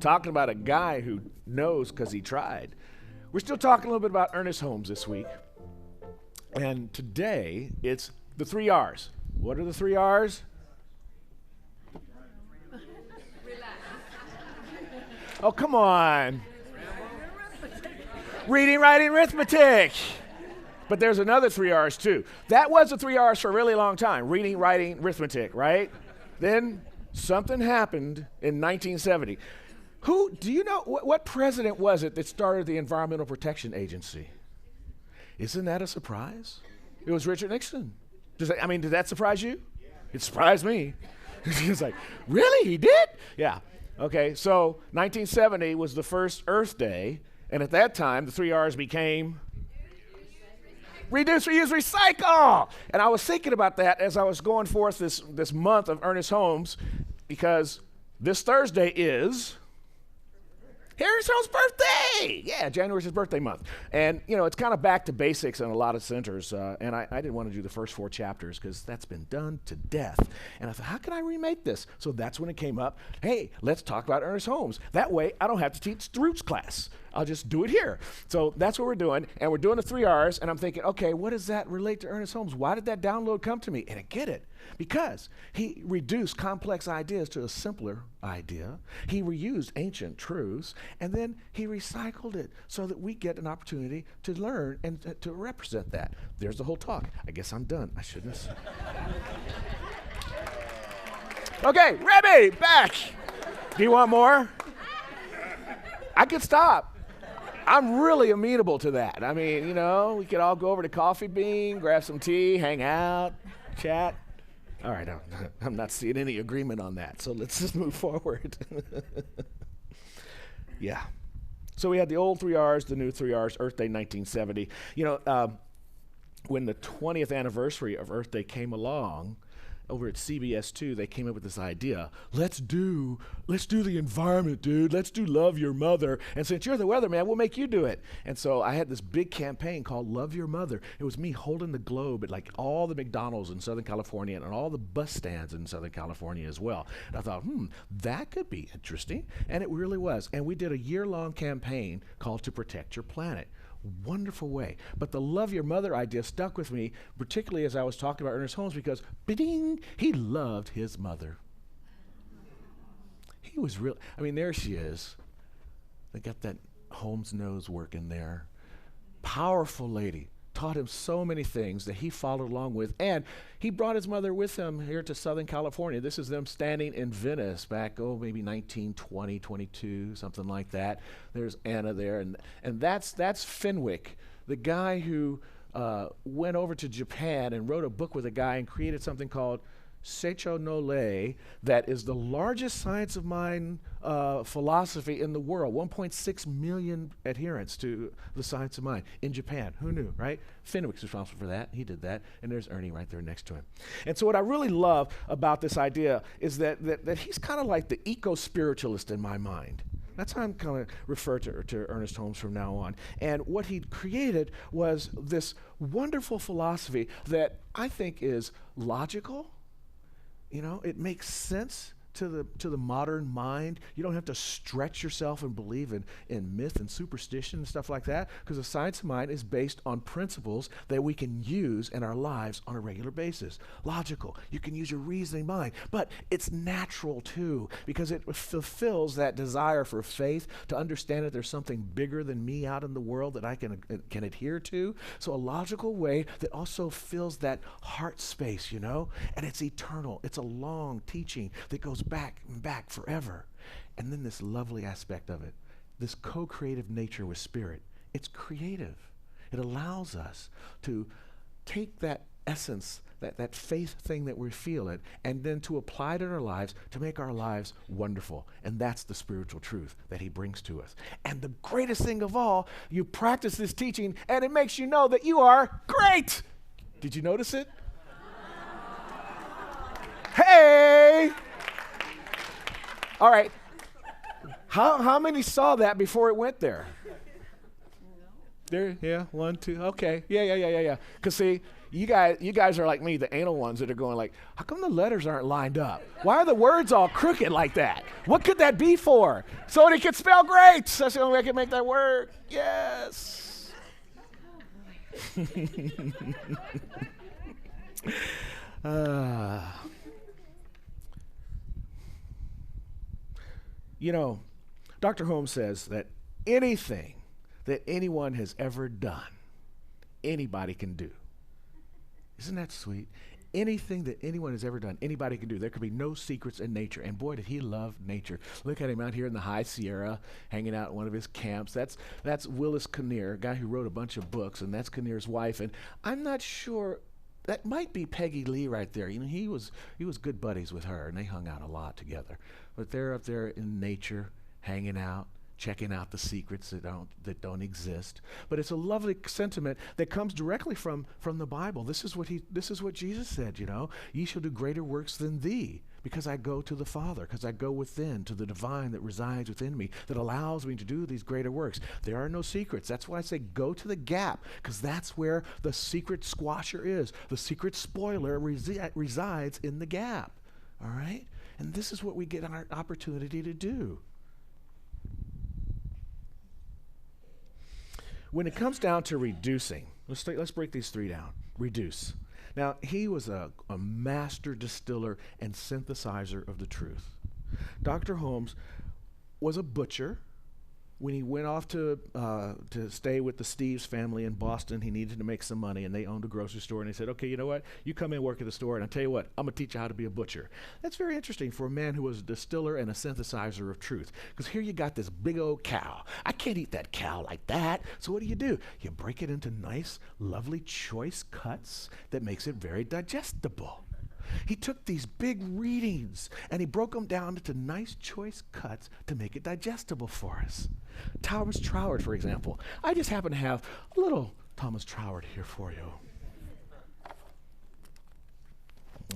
talking about a guy who knows because he tried. We're still talking a little bit about Ernest Holmes this week. And today, it's the 3 R's. What are the 3 R's? Oh, come on. Reading, writing, arithmetic. But there's another 3 R's too. That was the 3 R's for a really long time. Reading, writing, arithmetic, right? Then something happened in 1970. Do you know, what president was it that started the Environmental Protection Agency? Isn't that a surprise? It was Richard Nixon. Did that surprise you? It surprised me. It's like, really? He did? Yeah. Okay, so 1970 was the first Earth Day, and at that time, the 3 R's became reduce, reuse, recycle. And I was thinking about that as I was going forth this month of Ernest Holmes, because this Thursday is Harris Holmes' birthday. Yeah, January's his birthday month. And, it's kind of back to basics in a lot of centers. And I didn't want to do the first 4 chapters because that's been done to death. And I thought, how can I remake this? So that's when it came up. Hey, let's talk about Ernest Holmes. That way, I don't have to teach the roots class. I'll just do it here. So that's what we're doing. And we're doing the 3 R's. And I'm thinking, okay, what does that relate to Ernest Holmes? Why did that download come to me? And I get it. Because he reduced complex ideas to a simpler idea. He reused ancient truths, and then he recycled it so that we get an opportunity to learn and to represent that. There's the whole talk. I guess I'm done. I shouldn't have. Okay, Rebby, back. Do you want more? I could stop. I'm really amenable to that. We could all go over to Coffee Bean, grab some tea, hang out, chat. All right, I'm not seeing any agreement on that, so let's just move forward. Yeah. So we had the old 3 R's, the new 3 R's, Earth Day 1970. When the 20th anniversary of Earth Day came along, over at CBS 2, they came up with this idea. Let's do the environment, dude. Let's do Love Your Mother. And since you're the weatherman, we'll make you do it. And so I had this big campaign called Love Your Mother. It was me holding the globe at like all the McDonald's in Southern California and all the bus stands in Southern California as well. And I thought, that could be interesting. And it really was. And we did a year-long campaign called To Protect Your Planet. Wonderful way. But the Love Your Mother idea stuck with me, particularly as I was talking about Ernest Holmes, because he loved his mother. He was real. There she is. They got that Holmes nose working there. Powerful lady. Taught him so many things that he followed along with. And he brought his mother with him here to Southern California. This is them standing in Venice back, maybe 1920, 22, something like that. There's Anna there. And that's Fenwick, the guy who went over to Japan and wrote a book with a guy and created something called Seicho no Lei, that is the largest science of mind philosophy in the world. 1.6 million adherents to the science of mind in Japan. Who knew, right? Fenwick's responsible for that. He did that. And there's Ernie right there next to him. And so what I really love about this idea is that he's kind of like the eco-spiritualist in my mind. That's how I'm going to refer to Ernest Holmes from now on. And what he created was this wonderful philosophy that I think is logical. It makes sense to the modern mind. You don't have to stretch yourself and believe in myth and superstition and stuff like that, because the science of mind is based on principles that we can use in our lives on a regular basis. Logical. You can use your reasoning mind, but it's natural too, because it fulfills that desire for faith, to understand that there's something bigger than me out in the world that I can adhere to. So a logical way that also fills that heart space, and it's eternal. It's a long teaching that goes back and back forever. And then this lovely aspect of it, this co-creative nature with spirit. It's creative. It allows us to take that essence, that faith thing that we feel it, and then to apply it in our lives to make our lives wonderful. And that's the spiritual truth that he brings to us. And the greatest thing of all, you practice this teaching and it makes you know that you are great. Did you notice it? Hey! All right. How many saw that before it went there? There, yeah, 1, 2, okay, yeah. Cause see, you guys are like me, the anal ones that are going like, how come the letters aren't lined up? Why are the words all crooked like that? What could that be for? So they can spell great. That's the only way I can make that work. Yes. You know, Dr. Holmes says that anything that anyone has ever done, anybody can do. Isn't that sweet? Anything that anyone has ever done, anybody can do. There could be no secrets in nature. And boy, did he love nature. Look at him out here in the high Sierra, hanging out at one of his camps. That's Willis Kinnear, a guy who wrote a bunch of books, and that's Kinnear's wife. And I'm not sure, that might be Peggy Lee right there. You know, he was good buddies with her, and they hung out a lot together. But they're up there in nature, hanging out, checking out the secrets that don't exist. But it's a lovely sentiment that comes directly from the Bible. This is what Jesus said, you know. Ye shall do greater works than thee, because I go to the Father, because I go within to the divine that resides within me, that allows me to do these greater works. There are no secrets. That's why I say go to the gap, because that's where the secret squasher is. The secret spoiler resides in the gap. All right? And this is what we get our opportunity to do. When it comes down to reducing, let's break these three down. Reduce. Now, he was a master distiller and synthesizer of the truth. Dr. Holmes was a butcher. When he went off to stay with the Steves family in Boston, he needed to make some money, and they owned a grocery store. And he said, okay, you know what? You come in and work at the store, and I'll tell you what, I'm going to teach you how to be a butcher. That's very interesting for a man who was a distiller and a synthesizer of truth. Because here you got this big old cow. I can't eat that cow like that. So what do? You break it into nice, lovely, choice cuts that makes it very digestible. He took these big readings and he broke them down into nice choice cuts to make it digestible for us. Thomas Troward, for example. I just happen to have a little Thomas Troward here for you.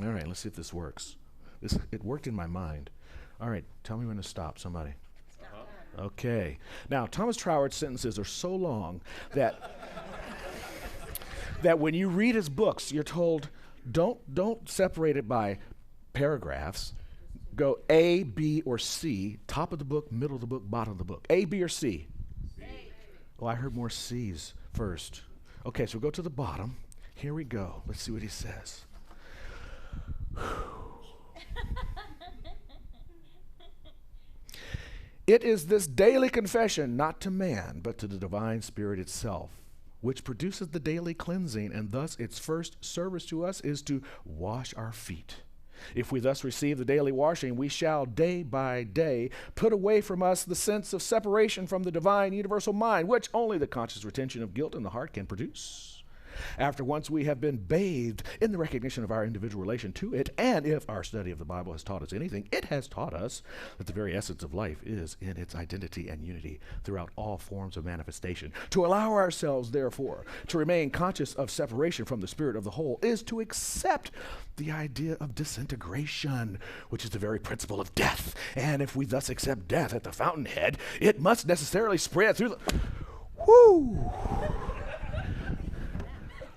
All right, let's see if this works. It worked in my mind. All right, tell me when to stop, somebody. Okay. Now, Thomas Troward's sentences are so long that when you read his books, you're told, don't separate it by paragraphs. Go A, B, or C, top of the book, middle of the book, bottom of the book. A, B, or C? C. Oh, I heard more C's first. Okay, so we'll go to the bottom. Here we go. Let's see what he says. It is this daily confession, not to man, but to the divine spirit itself, which produces the daily cleansing, and thus its first service to us is to wash our feet. If we thus receive the daily washing, we shall day by day put away from us the sense of separation from the divine universal mind, which only the conscious retention of guilt in the heart can produce. After once we have been bathed in the recognition of our individual relation to it, and if our study of the Bible has taught us anything, it has taught us that the very essence of life is in its identity and unity throughout all forms of manifestation. To allow ourselves, therefore, to remain conscious of separation from the spirit of the whole is to accept the idea of disintegration, which is the very principle of death. And if we thus accept death at the fountainhead, it must necessarily spread through the... Whoo!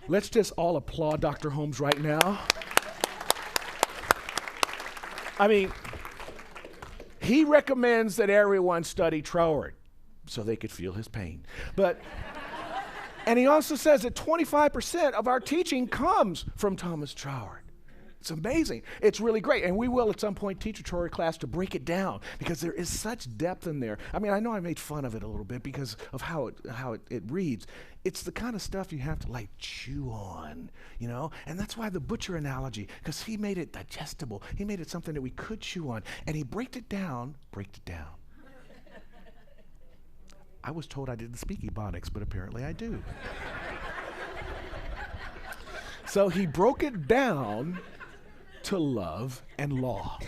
Let's just all applaud Dr. Holmes right now. I mean, he recommends that everyone study Troward so they could feel his pain. And he also says that 25% of our teaching comes from Thomas Troward. It's amazing. It's really great. And we will at some point teach a Troward class to break it down because there is such depth in there. I mean, I know I made fun of it a little bit because of how it reads. It's the kind of stuff you have to like chew on, you know? And that's why the butcher analogy, because he made it digestible. He made it something that we could chew on. And he braked it down. I was told I didn't speak Ebonics, but apparently I do. So he broke it down to love and law.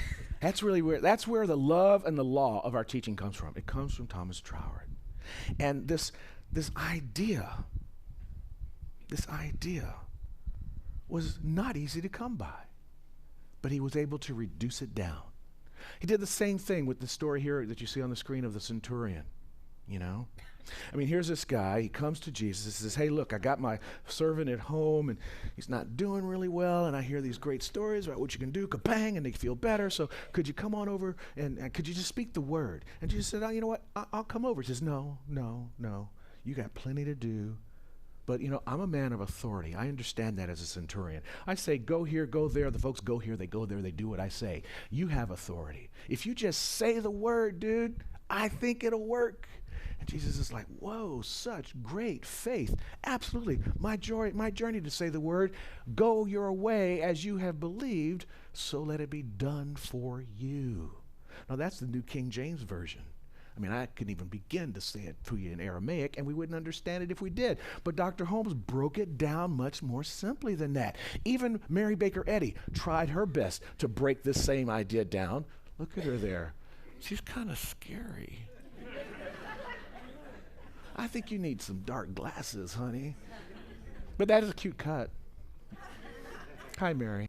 That's where the love and the law of our teaching comes from. It comes from Thomas Troward. And this idea was not easy to come by, but he was able to reduce it down. He did the same thing with the story here that you see on the screen of the centurion. you know? I mean, here's this guy. He comes to Jesus and says, hey, look, I got my servant at home, and he's not doing really well, and I hear these great stories about what you can do, kabang, and they feel better, so could you come on over, and could you just speak the word? And Jesus said, oh, you know what, I'll come over. He says, no, you got plenty to do. But, you know, I'm a man of authority. I understand that as a centurion. I say, go here, go there. The folks go here, they go there, they do what I say. You have authority. If you just say the word, dude, I think it'll work. And Jesus is like, whoa, such great faith. Absolutely. My journey to say the word, go your way as you have believed, so let it be done for you. Now, that's the New King James Version. I mean, I couldn't even begin to say it to you in Aramaic, and we wouldn't understand it if we did. But Dr. Holmes broke it down much more simply than that. Even Mary Baker Eddy tried her best to break this same idea down. Look at her there. She's kind of scary. I think you need some dark glasses, honey. But that is a cute cut. Hi, Mary.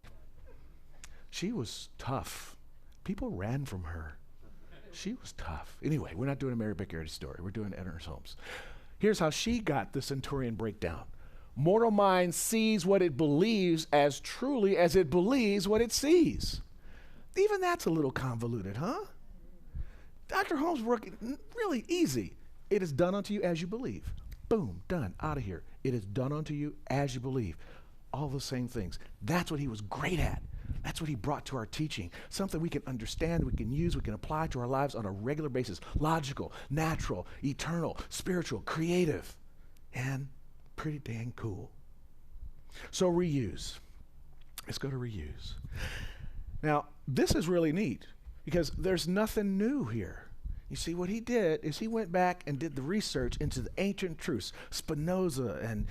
She was tough. People ran from her. She was tough. Anyway, we're not doing a Mary Baker Eddy story. We're doing Ernest Holmes. Here's how she got the centurion breakdown. Mortal mind sees what it believes as truly as it believes what it sees. Even that's a little convoluted, huh? Dr. Holmes working really easy. It is done unto you as you believe. Boom, done, out of here. It is done unto you as you believe. All the same things. That's what he was great at. That's what he brought to our teaching. Something we can understand, we can use, we can apply to our lives on a regular basis. Logical, natural, eternal, spiritual, creative, and pretty dang cool. So reuse. Let's go to reuse. Now, this is really neat because there's nothing new here. You see, what he did is he went back and did the research into the ancient truths, Spinoza and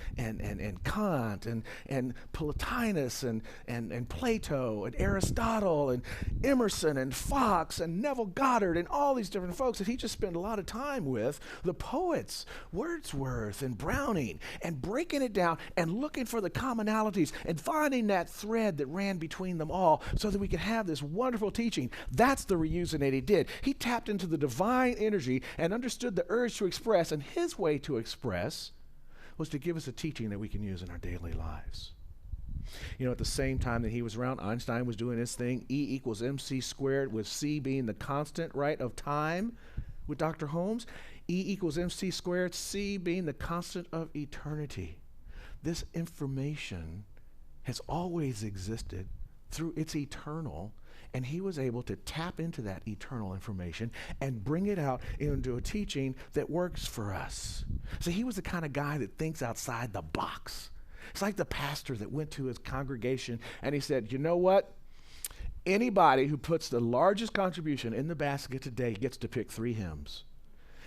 Kant and Plotinus and Plato and Aristotle and Emerson and Fox and Neville Goddard and all these different folks that he just spent a lot of time with, the poets, Wordsworth and Browning, and breaking it down and looking for the commonalities and finding that thread that ran between them all so that we could have this wonderful teaching. That's the reusing that he did. He tapped into the divine energy and understood the urge to express, and his way to express was to give us a teaching that we can use in our daily lives. You know, at the same time that he was around, Einstein was doing his thing, E equals mc squared, with C being the constant, right, of time with Dr. Holmes. E equals mc squared, C being the constant of eternity. This information has always existed through its eternal, and he was able to tap into that eternal information and bring it out into a teaching that works for us. So he was the kind of guy that thinks outside the box. It's like the pastor that went to his congregation and he said, you know what? Anybody who puts the largest contribution in the basket today gets to pick 3 hymns.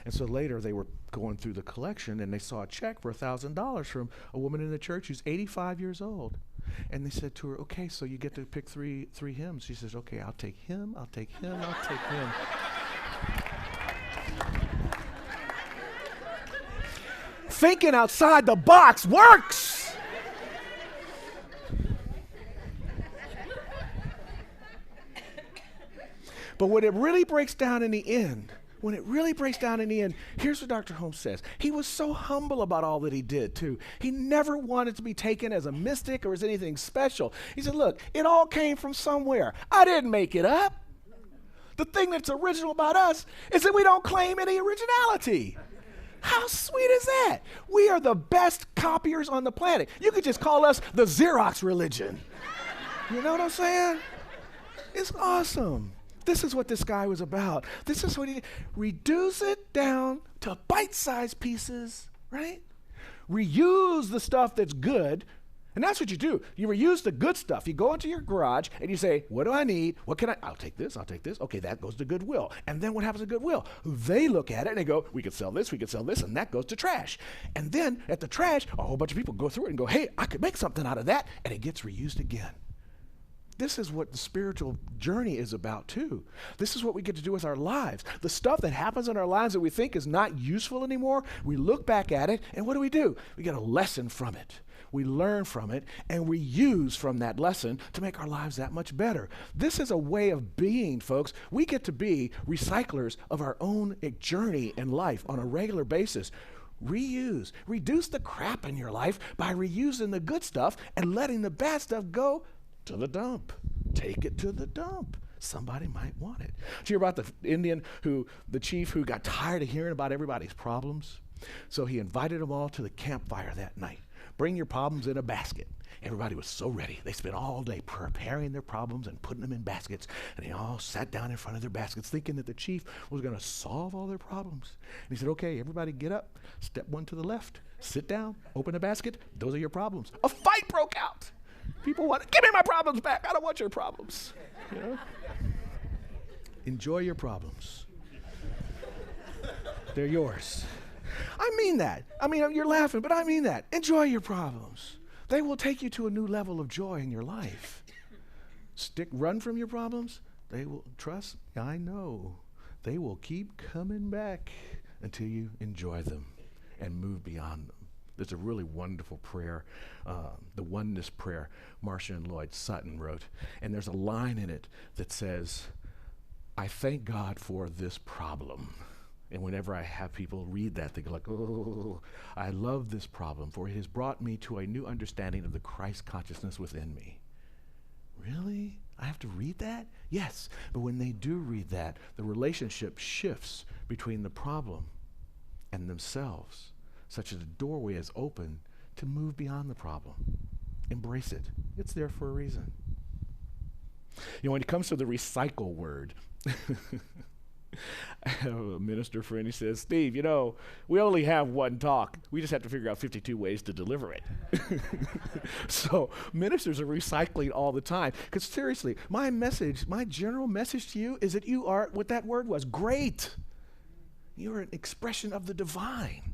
And so later they were going through the collection and they saw a check for $1,000 from a woman in the church who's 85 years old. And they said to her, okay, so you get to pick three hymns. She says, okay, I'll take him, I'll take him, I'll take him. Thinking outside the box works. But when it really breaks down in the end, here's what Dr. Holmes says. He was so humble about all that he did, too. He never wanted to be taken as a mystic or as anything special. He said, look, it all came from somewhere. I didn't make it up. The thing that's original about us is that we don't claim any originality. How sweet is that? We are the best copiers on the planet. You could just call us the Xerox religion. You know what I'm saying? It's awesome. This is what this guy was about. This is what he did. Reduce it down to bite-sized pieces, right? Reuse the stuff that's good. And that's what you do. You reuse the good stuff. You go into your garage and you say, what do I need? What can I'll take this, I'll take this. Okay, that goes to Goodwill. And then what happens to Goodwill? They look at it and they go, we could sell this, and that goes to trash. And then at the trash, a whole bunch of people go through it and go, hey, I could make something out of that. And it gets reused again. This is what the spiritual journey is about too. This is what we get to do with our lives. The stuff that happens in our lives that we think is not useful anymore, we look back at it and what do? We get a lesson from it. we learn from it, and we use from that lesson to make our lives that much better. This is a way of being, folks. We get to be recyclers of our own journey in life on a regular basis. Reuse. Reduce the crap in your life by reusing the good stuff and letting the bad stuff go to the dump. Take it to the dump. Somebody might want it. Did you hear about the chief who got tired of hearing about everybody's problems? So he invited them all to the campfire that night. Bring your problems in a basket. Everybody was so ready. They spent all day preparing their problems and putting them in baskets. And they all sat down in front of their baskets thinking that the chief was going to solve all their problems. And he said, okay, everybody get up. Step one to the left. Sit down. Open a basket. Those are your problems. A fight broke out. People want, give me my problems back. I don't want your problems. You know? Enjoy your problems. They're yours. I mean that. I mean, you're laughing, but I mean that. Enjoy your problems. They will take you to a new level of joy in your life. Run from your problems. They will, trust, I know, they will keep coming back until you enjoy them and move beyond them. There's a really wonderful prayer, the oneness prayer Marcia and Lloyd Sutton wrote. And there's a line in it that says, I thank God for this problem. And whenever I have people read that, they go like, oh, I love this problem, for it has brought me to a new understanding of the Christ consciousness within me. Really? I have to read that? Yes. But when they do read that, the relationship shifts between the problem and themselves, such that a doorway is open to move beyond the problem. Embrace it. It's there for a reason. You know, when it comes to the recycle word, I have a minister friend, he says, Steve, you know, we only have one talk. We just have to figure out 52 ways to deliver it. So ministers are recycling all the time. Because seriously, my general message to you is that you are, what that word was, great. You're an expression of the divine.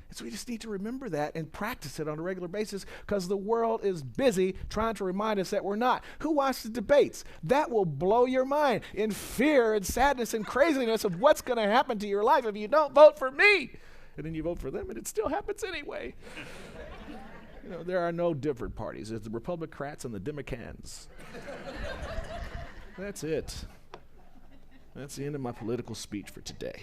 And so we just need to remember that and practice it on a regular basis, because the world is busy trying to remind us that we're not. Who watches debates? That will blow your mind in fear and sadness and craziness of what's going to happen to your life if you don't vote for me. And then you vote for them and it still happens anyway. You know, there are no different parties. There's the Republicrats and the Democrats. That's it. That's the end of my political speech for today.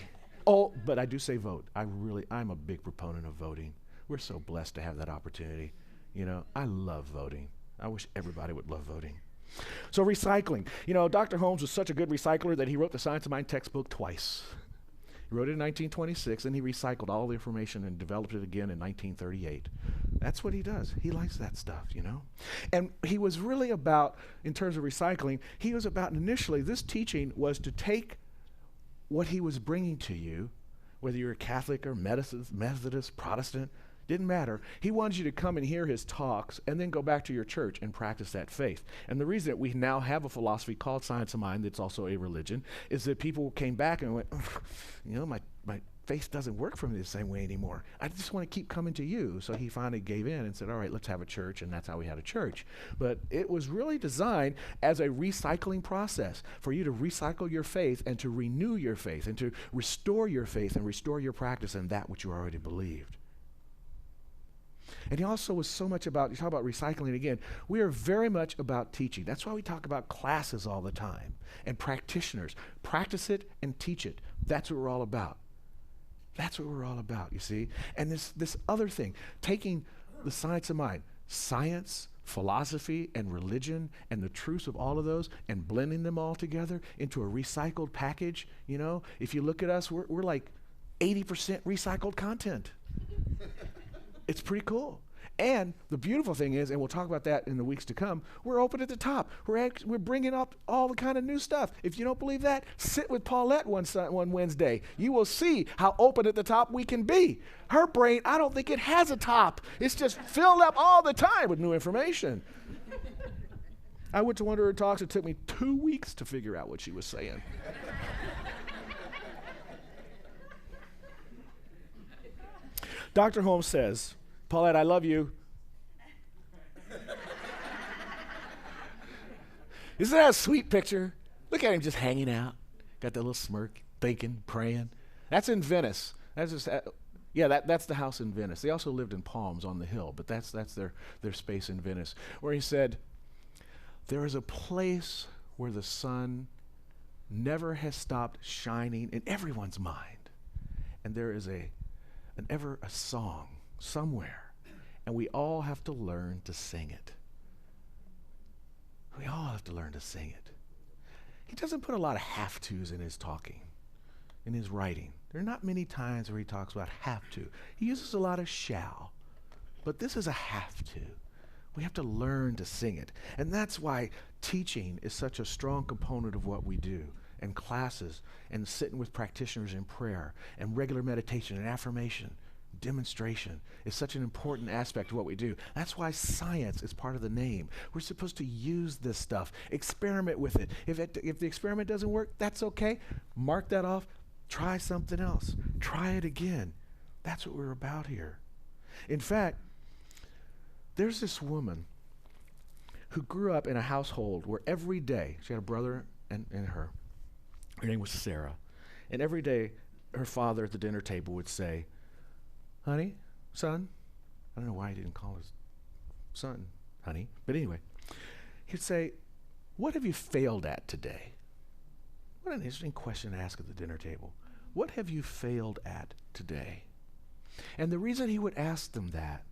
Oh, but I do say vote. I'm a big proponent of voting. We're so blessed to have that opportunity. You know, I love voting. I wish everybody would love voting. So recycling. You know, Dr. Holmes was such a good recycler that he wrote the Science of Mind textbook twice. He wrote it in 1926, and he recycled all the information and developed it again in 1938. That's what he does. He likes that stuff, you know. And he was really about, in terms of recycling, he was about initially, this teaching was to take what he was bringing to you, whether you're a Catholic or Methodist, Protestant, didn't matter. He wanted you to come and hear his talks and then go back to your church and practice that faith. And the reason that we now have a philosophy called Science of Mind that's also a religion is that people came back and went, you know, my faith doesn't work for me the same way anymore. I just want to keep coming to you. So he finally gave in and said, all right, let's have a church. And that's how we had a church. But it was really designed as a recycling process for you to recycle your faith and to renew your faith and to restore your faith and restore your practice in that which you already believed. And he also was so much about, you talk about recycling again, we are very much about teaching. That's why we talk about classes all the time and practitioners. Practice it and teach it. That's what we're all about. That's what we're all about, you see. And this other thing, taking the science of mind, science, philosophy, and religion, and the truths of all of those, and blending them all together into a recycled package. You know, if you look at us, we're like 80% recycled content. It's pretty cool. And the beautiful thing is, and we'll talk about that in the weeks to come, we're open at the top. We're bringing up all the kind of new stuff. If you don't believe that, sit with Paulette one Wednesday. You will see how open at the top we can be. Her brain, I don't think it has a top. It's just filled up all the time with new information. I went to one of her talks. It took me 2 weeks to figure out what she was saying. Dr. Holmes says, Paulette, I love you. Isn't that a sweet picture? Look at him just hanging out. Got that little smirk, thinking, praying. That's in Venice. That's just Yeah, that's the house in Venice. They also lived in Palms on the hill, but that's their space in Venice, where he said, there is a place where the sun never has stopped shining in everyone's mind. And there is a song somewhere, and we all have to learn to sing it. We all have to learn to sing it. He doesn't put a lot of have-tos in his talking, in his writing. There are not many times where he talks about have to. He uses a lot of shall, but this is a have to. We have to learn to sing it. And that's why teaching is such a strong component of what we do, and classes, and sitting with practitioners in prayer, and regular meditation and affirmation, demonstration is such an important aspect of what we do. That's why science is part of the name. We're supposed to use this stuff, experiment with it. If the experiment doesn't work, that's okay. Mark that off. Try something else. Try it again. That's what we're about here. In fact, there's this woman who grew up in a household where every day, she had a brother and her name was Sarah, and every day her father at the dinner table would say, honey, son, I don't know why he didn't call his son honey, but anyway, he'd say, what have you failed at today? What an interesting question to ask at the dinner table. What have you failed at today? And the reason he would ask them that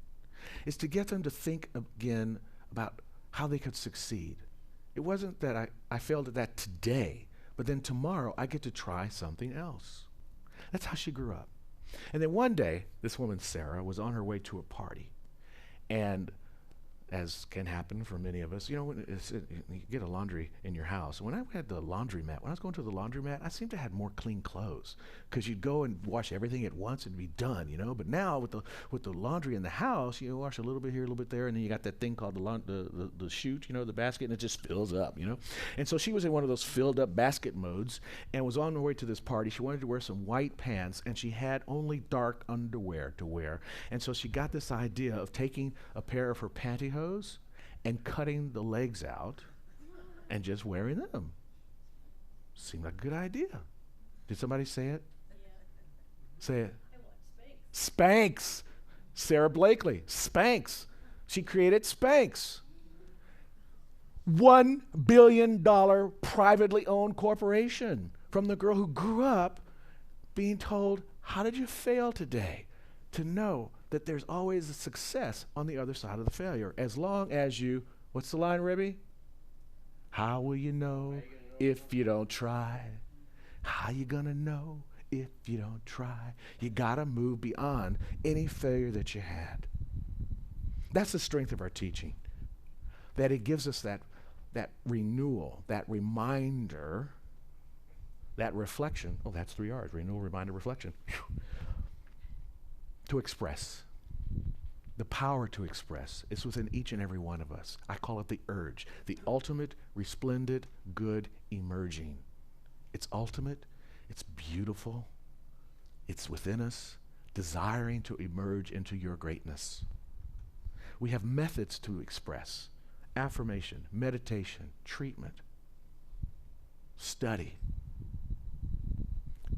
is to get them to think again about how they could succeed. It wasn't that I failed at that today, but then tomorrow I get to try something else. That's how she grew up. And then one day, this woman, Sarah, was on her way to a party. And as can happen for many of us, you know, when you get a laundry in your house. When I had the laundromat, when I was going to the laundromat, I seemed to have more clean clothes because you'd go and wash everything at once and be done, you know. But now with the laundry in the house, you wash a little bit here, a little bit there, and then you got that thing called the chute, you know, the basket, and it just fills up, you know. And so she was in one of those filled up basket modes and was on her way to this party. She wanted to wear some white pants, and she had only dark underwear to wear. And so she got this idea of taking a pair of her pantyhose and cutting the legs out and just wearing them. Seemed like a good idea. Did somebody say it? Yeah. Say it. Spanx. Sarah Blakely. Spanx. She created Spanx. $1 billion privately owned corporation from the girl who grew up being told, how did you fail today? To know that there's always a success on the other side of the failure, as long as you, what's the line, Rebbe? How will you know if you don't try? How you gonna know if you don't try? You gotta move beyond any failure that you had. That's the strength of our teaching, that it gives us that renewal, that reminder, that reflection. Oh, that's 3 R's, renewal, reminder, reflection. Whew. To express. The power to express is within each and every one of us. I call it the urge, the ultimate, resplendent, good emerging. It's ultimate, it's beautiful, it's within us, desiring to emerge into your greatness. We have methods to express: affirmation, meditation, treatment, study.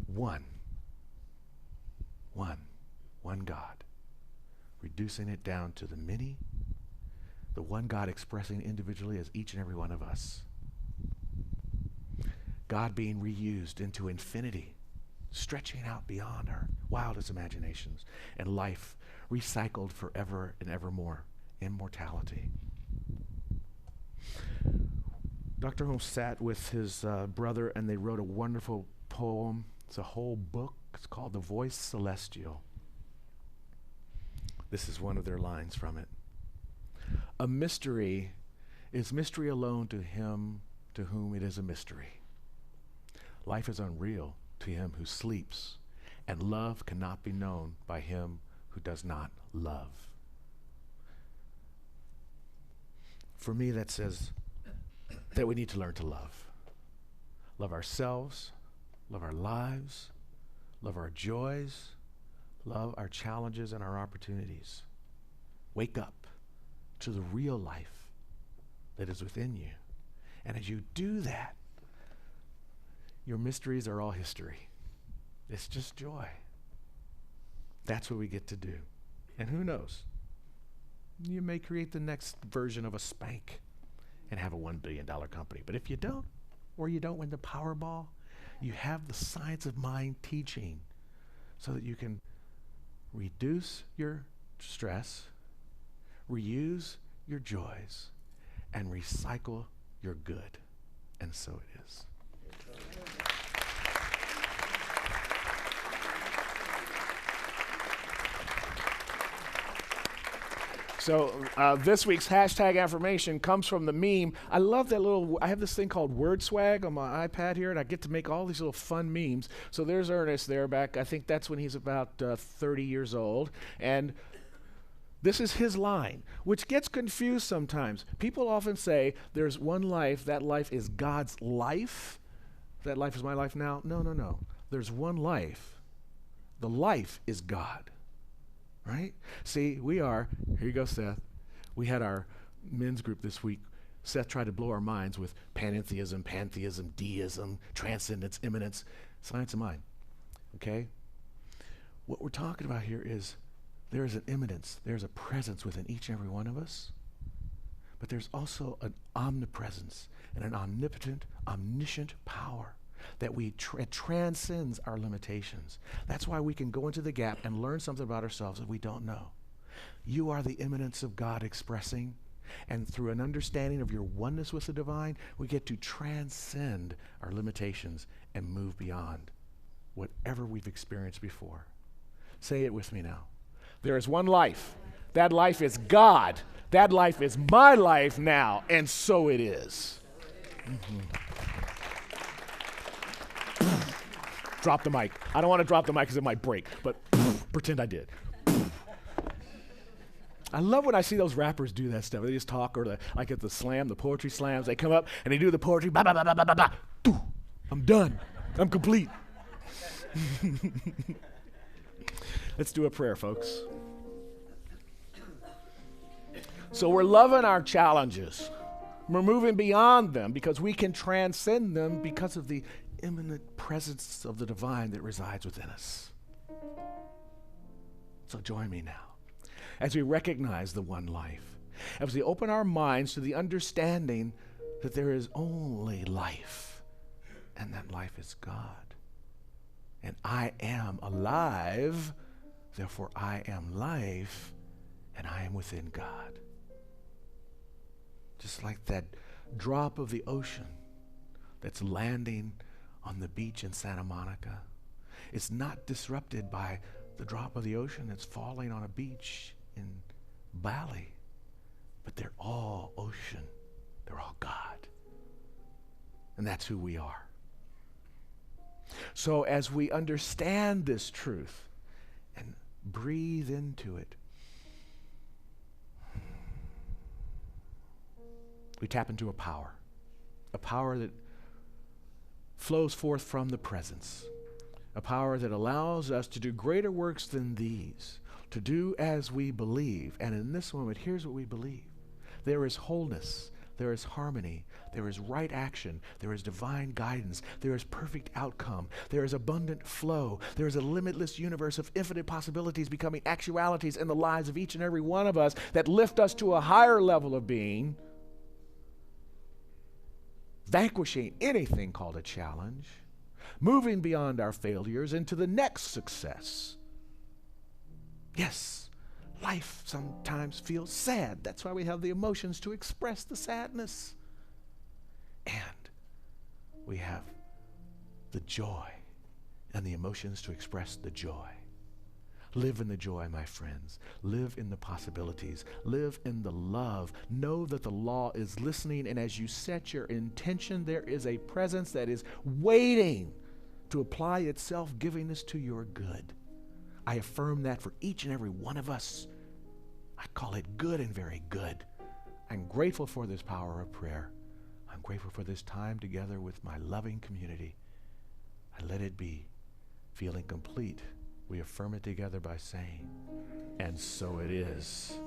One God, reducing it down to the many, the one God expressing individually as each and every one of us. God being reused into infinity, stretching out beyond our wildest imaginations, and life recycled forever and evermore, immortality. Dr. Holmes sat with his brother, and they wrote a wonderful poem. It's a whole book. It's called The Voice Celestial. This is one of their lines from it. A mystery is mystery alone to him to whom it is a mystery. Life is unreal to him who sleeps, and love cannot be known by him who does not love. For me, that says that we need to learn to love. Love ourselves, love our lives, love our joys, love our challenges and our opportunities. Wake up to the real life that is within you. And as you do that, your mysteries are all history. It's just joy. That's what we get to do. And who knows? You may create the next version of a Spank and have a $1 billion company. But if you don't, or you don't win the Powerball, you have the science of mind teaching so that you can reduce your stress, reuse your joys, and recycle your good. And so it is. So this week's hashtag affirmation comes from the meme. I love that I have this thing called Word Swag on my iPad here, and I get to make all these little fun memes. So there's Ernest there back. I think that's when he's about 30 years old. And this is his line, which gets confused sometimes. People often say, there's one life, that life is God's life. That life is my life now. No. There's one life. The life is God. Right? See, here you go, Seth. We had our men's group this week. Seth tried to blow our minds with panentheism, pantheism, deism, transcendence, immanence, science of mind. Okay? What we're talking about here is there is an immanence, there's a presence within each and every one of us, but there's also an omnipresence and an omnipotent, omniscient power that transcends our limitations. That's why we can go into the gap and learn something about ourselves that we don't know. You are the immanence of God expressing, and through an understanding of your oneness with the divine, we get to transcend our limitations and move beyond whatever we've experienced before. Say it with me now. There is one life. That life is God. That life is my life now, and so it is. Mm-hmm. Drop the mic. I don't want to drop the mic because it might break, but pretend I did. I love when I see those rappers do that stuff. They just talk, or like at the slam, the poetry slams, they come up and they do the poetry, bah, bah, bah, bah, bah, bah. I'm done. I'm complete. Let's do a prayer, folks. So we're loving our challenges. We're moving beyond them because we can transcend them because of the immanent presence of the divine that resides within us. So join me now as we recognize the one life, as we open our minds to the understanding that there is only life, and that life is God. And I am alive, therefore I am life, and I am within God. Just like that drop of the ocean that's landing on the beach in Santa Monica. It's not disrupted by the drop of the ocean that's falling on a beach in Bali. But they're all ocean. They're all God. And that's who we are. So as we understand this truth and breathe into it, we tap into a power that flows forth from the presence, a power that allows us to do greater works than these, to do as we believe. And in this moment, here's what we believe. There is wholeness, there is harmony, there is right action, there is divine guidance, there is perfect outcome, there is abundant flow, there is a limitless universe of infinite possibilities becoming actualities in the lives of each and every one of us that lift us to a higher level of being, vanquishing anything called a challenge, moving beyond our failures into the next success. Yes, life sometimes feels sad. That's why we have the emotions to express the sadness. And we have the joy and the emotions to express the joy. Live in the joy, my friends. Live in the possibilities. Live in the love. Know that the law is listening, and as you set your intention, there is a presence that is waiting to apply its self-givingness to your good. I affirm that for each and every one of us. I call it good and very good. I'm grateful for this power of prayer. I'm grateful for this time together with my loving community. I let it be. Feeling complete. We affirm it together by saying, and so it is.